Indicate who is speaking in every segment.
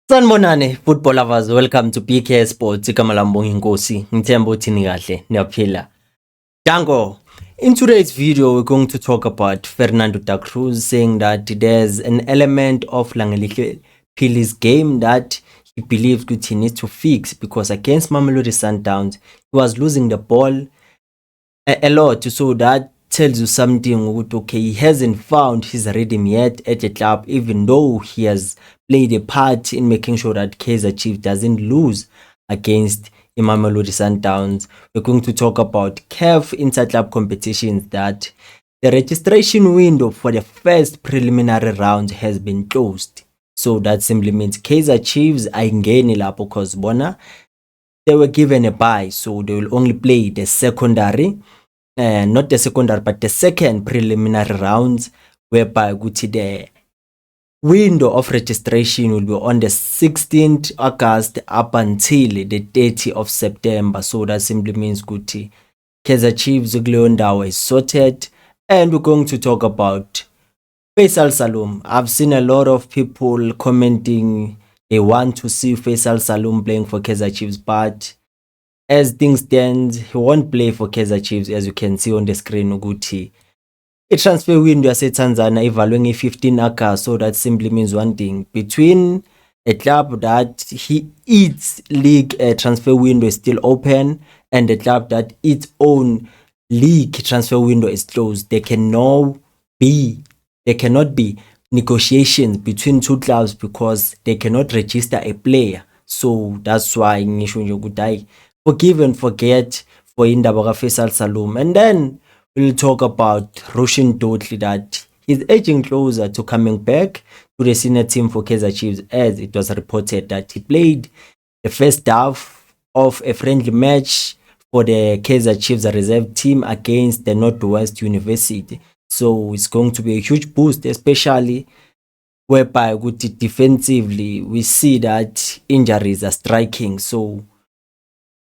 Speaker 1: Sanibonani football lovers, welcome to PK Sports. Igama lami Mbonga Inkosi. Ngithemba ukuthi ni kahle niyaphila. Dango, in today's video we're going to talk about Fernando da Cruz saying that there's an element of Langelihle Phili's game that he believes that he needs to fix because against Mamelodi Sundowns he was losing the ball a lot, so that tells you something. Okay, he hasn't found his rhythm yet at the club, even though he has played a part in making sure that Kaizer Chiefs doesn't lose against Mamelodi Sundowns. We're going to talk about CAF inter-club competitions, that the registration window for the first preliminary round has been closed. So that simply means Kaizer Chiefs ayingeni lapho because bona they were given a bye, so they will only play the secondary, not the secondary, but the second preliminary rounds, whereby the window of registration will be on the 16th August up until the 30th of September. So that simply means Kaizer Chiefs Ugliondawa is sorted. And we're going to talk about Faisal Salum. I've seen a lot of people commenting they want to see Faisal Salum playing for Kaizer Chiefs, but as things stand, he won't play for Kaizer Chiefs, as you can see on the screen. Uguti transfer window yaseTanzania ivalwe 15 August, so that simply means one thing: between a club that he its league transfer window is still open and the club that its own league transfer window is closed, there cannot be negotiations between two clubs because they cannot register a player. So that's why ngisho nje ukuthi forgive and forget for indaba kaFaisal Salum. And then we'll talk about Roshin Dotli, that he's edging closer to coming back to the senior team for Kaizer Chiefs, as it was reported that he played the first half of a friendly match for the Kaizer Chiefs reserve team against the Northwest University. So it's going to be a huge boost, especially whereby defensively we see that injuries are striking. So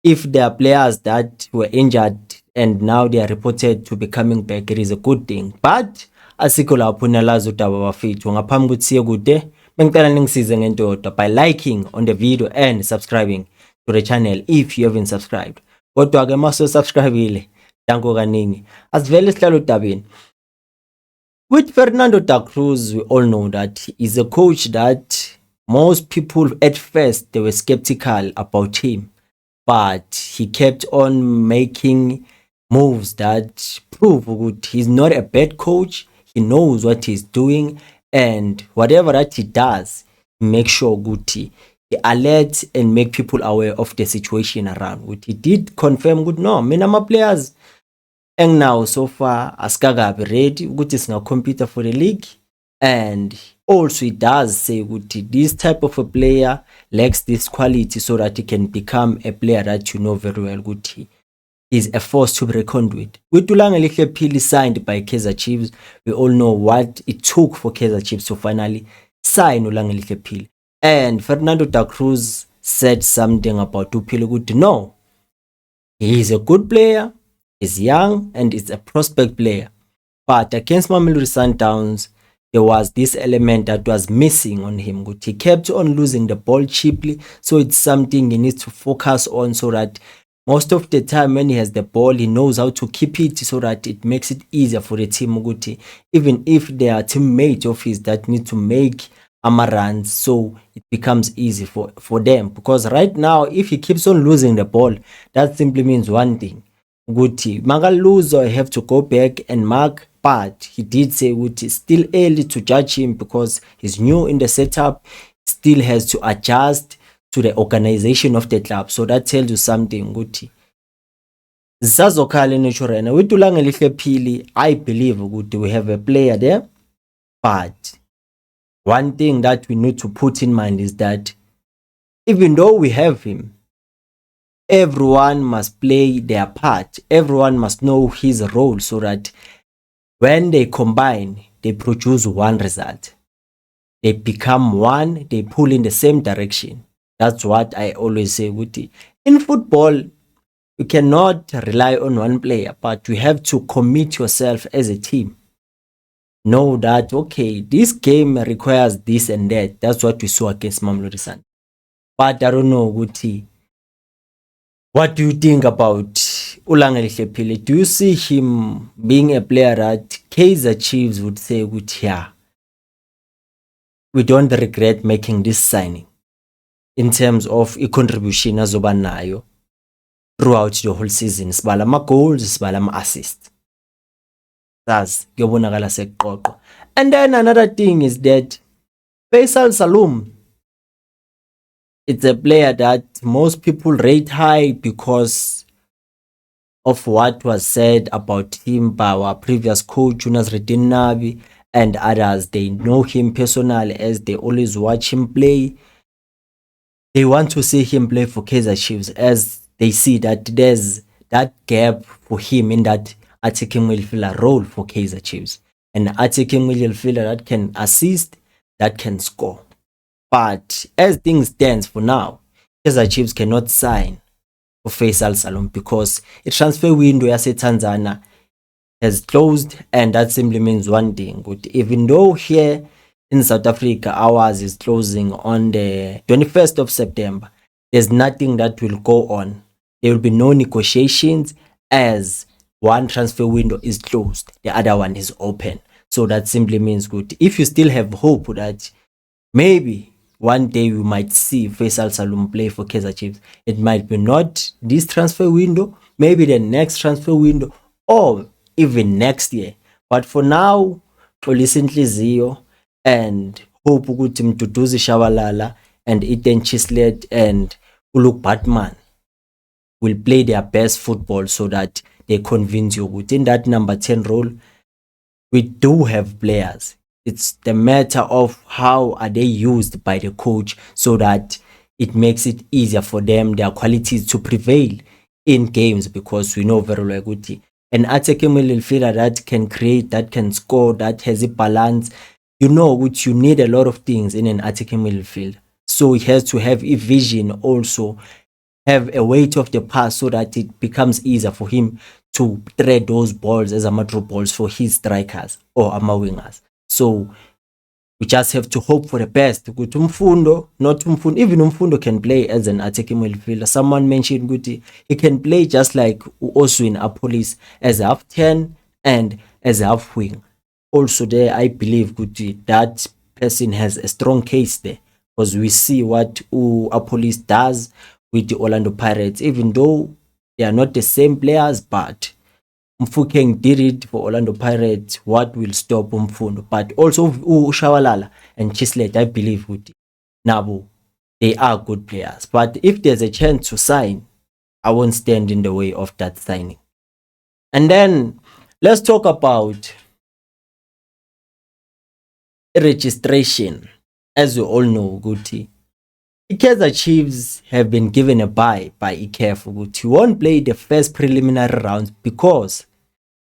Speaker 1: if there are players that were injured and now they are reported to be coming back, it is a good thing. But asikho lapho nalazi udaba bafethu. Ngaphambi ukuthi siye kude, bengicela ningisize ngento by liking on the video and subscribing to the channel if you haven't subscribed. Kodwa ke maso subscribeile, danko kaningi. Asivele sihlalo dabeni. With Fernando da Cruz, we all know that he's a coach that most people at first they were skeptical about him, but he kept on making moves that prove that he's not a bad coach. He knows what he's doing, and whatever that he does, he makes sure he alerts and make people aware of the situation around. He did confirm no, my players and now so far asikakabi ready ukuthi singacompete for the league. And also it does say ukuthi this type of a player lacks this quality, so that he can become a player that you know very well ukuthi is a force to be reckoned with. With Langelihle Phili signed by Kaizer Chiefs, we all know what it took for Kaizer Chiefs to finally sign Langelihle Phili. And Fernando da Cruz said something about Phili ukuthi no, he is a good player, he's young, and it's a prospect player. But against Mamelodi Sundowns, there was this element that was missing on him. He kept on losing the ball cheaply, so it's something he needs to focus on, so that most of the time when he has the ball, he knows how to keep it, so that it makes it easier for the team. Even if there are teammates of his that need to make runs, so it becomes easy for them. Because right now, if he keeps on losing the ball, that simply means one thing: Magal lose, or have to go back and mark. But he did say it's still early to judge him because he's new in the setup, still has to adjust to the organization of the club. So that tells you something. Zazokale naturena with Langelihle Phili, I believe we have a player there. But one thing that we need to put in mind is that even though we have him, everyone must play their part. Everyone must know his role, so that when they combine, they produce one result. They become one, they pull in the same direction. That's what I always say. In football, you cannot rely on one player, but you have to commit yourself as a team. know that, okay, this game requires this and that. That's what we saw against Mamelodi Sundowns. But I don't know, Guti, what do you think about Ulangele Hlepile? Do you see him being a player that Kaizer Chiefs would say, yeah, we don't regret making this signing in terms of a contribution azoba nayo throughout the whole season? Sibala ama-goals, sibala ama-assists. Sazi kuyobonakala sekuqoqwa. And then another thing is that Faisal Salum, it's a player that most people rate high because of what was said about him by our previous coach, Jonas Redinabi, and others. They know him personally as they always watch him play. They want to see him play for Kaizer Chiefs as they see that there's that gap for him in that attacking midfielder role for Kaizer Chiefs. An attacking midfielder that can assist, that can score. But as things stand for now, Kaizer Chiefs cannot sign for Faisal Salum because a transfer window Tanzania has closed, and that simply means one thing. Even though here in South Africa ours is closing on the 21st of September, there's nothing that will go on. There will be no negotiations as one transfer window is closed, the other one is open. So that simply means if you still have hope that maybe one day we might see Faisal Salum play for Kaizer Chiefs, it might be not this transfer window, maybe the next transfer window, or even next year. But for now, xolisa inhliziyo and hope ukuthi Mduduzi Shabalala and Eden Chislet and Uluk Batman will play their best football so that they convince you within that number 10 role. We do have players. It's the matter of how are they used by the coach so that it makes it easier for them, their qualities to prevail in games, because we know very well good an attacking midfielder that can create, that can score, that has a balance. You know, which you need a lot of things in an attacking midfield. So he has to have a vision, also have a weight of the pass so that it becomes easier for him to thread those balls as amateur balls for his strikers or ama wingers. So we just have to hope for the best. Umfundo, not Umfundo, even Umfundo can play as an attacking midfielder. Someone mentioned Guti, he can play just like Oswin Apolis as a half 10 and as a half wing. Also there, I believe Guti, that person has a strong case there, because we see what Apolis does with the Orlando Pirates, even though they are not the same players, but Mfukeng did it for Orlando Pirates. What will stop Umfundo? But also Shawalala and Chislet, I believe, Nabu, they are good players. But if there's a chance to sign, I won't stand in the way of that signing. And then let's talk about registration. As we all know, Guti, Kaizer Chiefs have been given a bye by ICAF. Guti won't play the first preliminary rounds because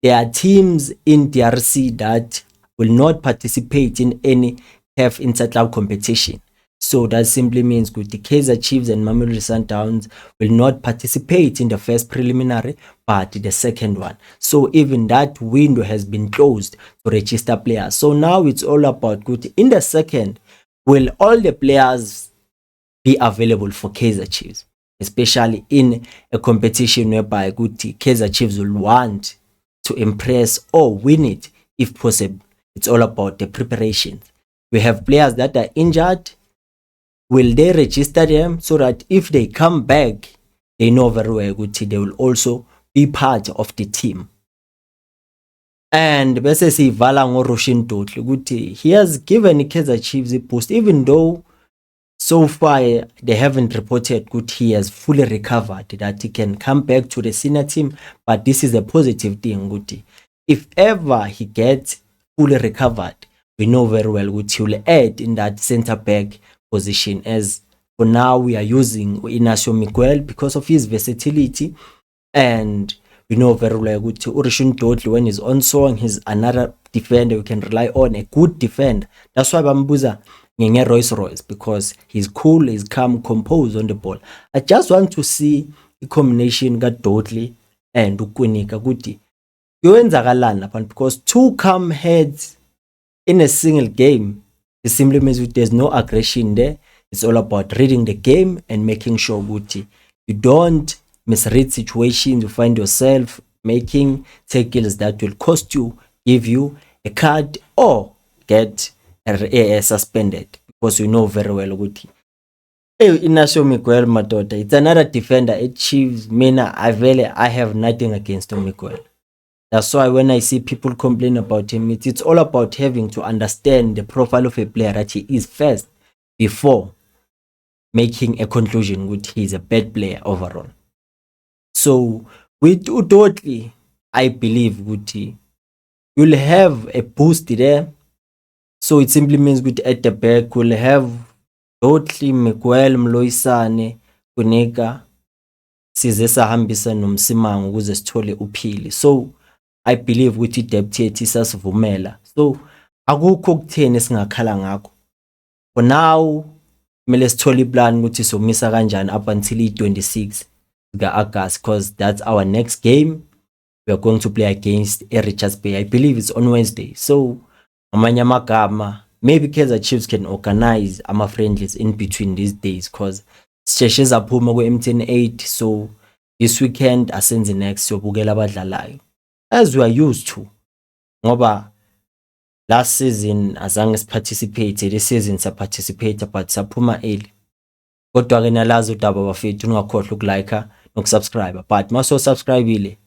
Speaker 1: there are teams in DRC that will not participate in any CAF inter-club competition. So that simply means the Kaizer Chiefs and Mamelodi Sundowns will not participate in the first preliminary, but the second one. So even that window has been closed to register players. So now it's all about in the second, will all the players be available for Kaizer Chiefs, especially in a competition whereby Kaizer Chiefs will want to impress or win it if possible. It's all about the preparations. We have players that are injured. Will they register them so that if they come back, they know very well they will also be part of the team? And bese sivala ngoRushin Dotli he has given Kaizer Chiefs a boost, even though so far they haven't reported he has fully recovered, that he can come back to the senior team. But this is a positive thing. If ever he gets fully recovered, we know very well he will add in that center back position. As for now, we are using Inacio Miguel because of his versatility, and we know very well Urishun Dotli, when he's on song, he's another defender we can rely on, a good defender. That's why Bambuza Royce, because he's cool, he's calm, composed on the ball. I just want to see a combination Dotli and Ukwinika Guti. Because two calm heads in a single game, it simply means there's no aggression there. It's all about reading the game and making sure that you don't misread situations. You find yourself making tackles that will cost you, give you a card, or get suspended, because you know very well ukuthi Inacio Miguel madoda, it's another defender at Chiefs. Mina I have nothing against Miguel. That's why when I see people complain about him, it's all about having to understand the profile of a player that he is first before making a conclusion that he's a bad player overall. So with Udodli, I believe that you'll have a boost there. So it simply means that at the back we'll have Udodli, Miguel, Mloisane, Kuneka, size sahambisa noMsimango ukuze sithole uphili. So I believe ukuthi i-depth yethu isasivumela. So akukho kutheni singakhala ngakho. For now kumele sithole iplan ukuthi somisa kanjani up until i-26 ka-August, because that's our next game. We are going to play against Richards Bay. I believe it's on Wednesday. So amanye amagama, maybe Kaizer Chiefs can organize ama-friendlies in between these days, because sisheshe zaphuma ku-M10 8. So this weekend asenze next siyobukela abadlalayo as we are used to, ngoba last season azange siparticipate, this season siyaparticipate but saphuma early. Kodwa ke nalazi udaba bafethu ungakhohlwa ukulike nokusubscribe, but maso subscribeile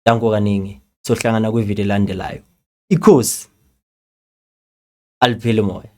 Speaker 1: danko kaningi sohlangana kwivideo elandelayo. Ikhosi aliphile moya.